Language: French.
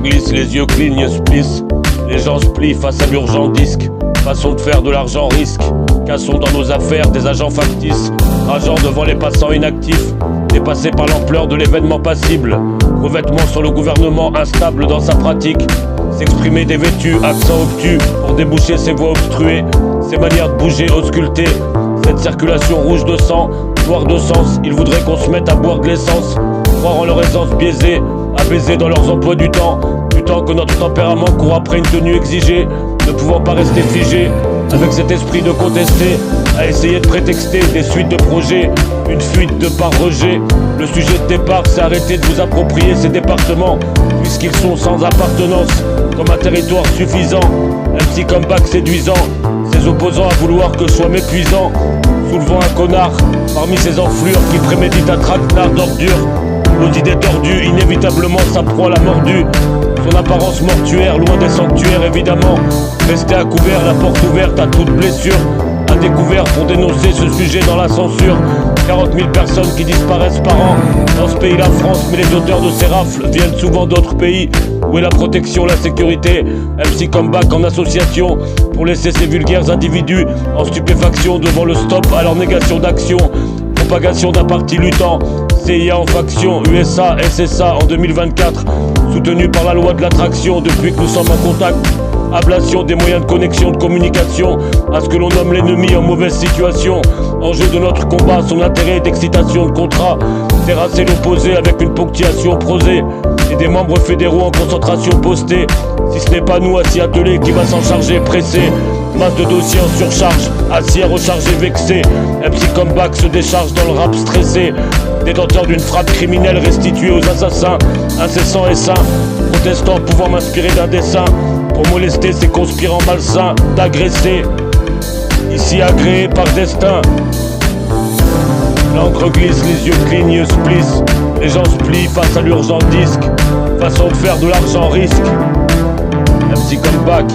glisse, les yeux clignent, splissent. Les gens se plient face à l'urgent disque. Façon de faire de l'argent risque. Cassons dans nos affaires des agents factices, rageant devant les passants inactifs, dépassés par l'ampleur de l'événement passible. Revêtement sur le gouvernement instable dans sa pratique. S'exprimer dévêtu, accent obtus, pour déboucher ses voix obstruées, ses manières de bouger auscultées. Cette circulation rouge de sang, noire de sens, ils voudraient qu'on se mette à boire de l'essence, croire en leur aisance biaisée, à baiser dans leurs emplois du temps que notre tempérament court après une tenue exigée, ne pouvant pas rester figé, avec cet esprit de contester, à essayer de prétexter des suites de projets, une fuite de par rejet. Le sujet de départ, c'est arrêter de vous approprier ces départements, puisqu'ils sont sans appartenance, comme un territoire suffisant. Un petit comeback séduisant, ses opposants à vouloir que je sois mépuisant, soulevant un connard parmi ces enflures qui préméditent un traquenard d'ordures. Nos idées tordues, inévitablement sa proie la mordue. Son apparence mortuaire, loin des sanctuaires évidemment. Rester à couvert, la porte ouverte à toute blessure. À découvert pour dénoncer ce sujet dans la censure. 40 000 personnes qui disparaissent par an dans ce pays, la France, mais les auteurs de ces rafles viennent souvent d'autres pays. Où est la protection, la sécurité? MC Comeback en association pour laisser ces vulgaires individus en stupéfaction devant le stop à leur négation d'action. Propagation d'un parti luttant, CIA en faction, USA, SSA en 2024, soutenu par la loi de l'attraction depuis que nous sommes en contact. Ablation des moyens de connexion, de communication, à ce que l'on nomme l'ennemi en mauvaise situation. Enjeu de notre combat, son intérêt d'excitation de contrat, terrasser l'opposé avec une ponctuation prosée, et des membres fédéraux en concentration postés. Si ce n'est pas nous à s'y atteler, qui va s'en charger, pressé? Masse de dossiers en surcharge, assis à recharger vexé. MC Comeback se décharge dans le rap stressé, détenteur d'une frappe criminelle restituée aux assassins, incessants et sains, protestants pouvant m'inspirer d'un dessin, pour molester ces conspirants malsains, d'agresser, ici agréés par destin. L'encre glisse, les yeux clignent, se plissent, les gens se plient face à l'urgent disque, façon de faire de l'argent risque. MC Comeback.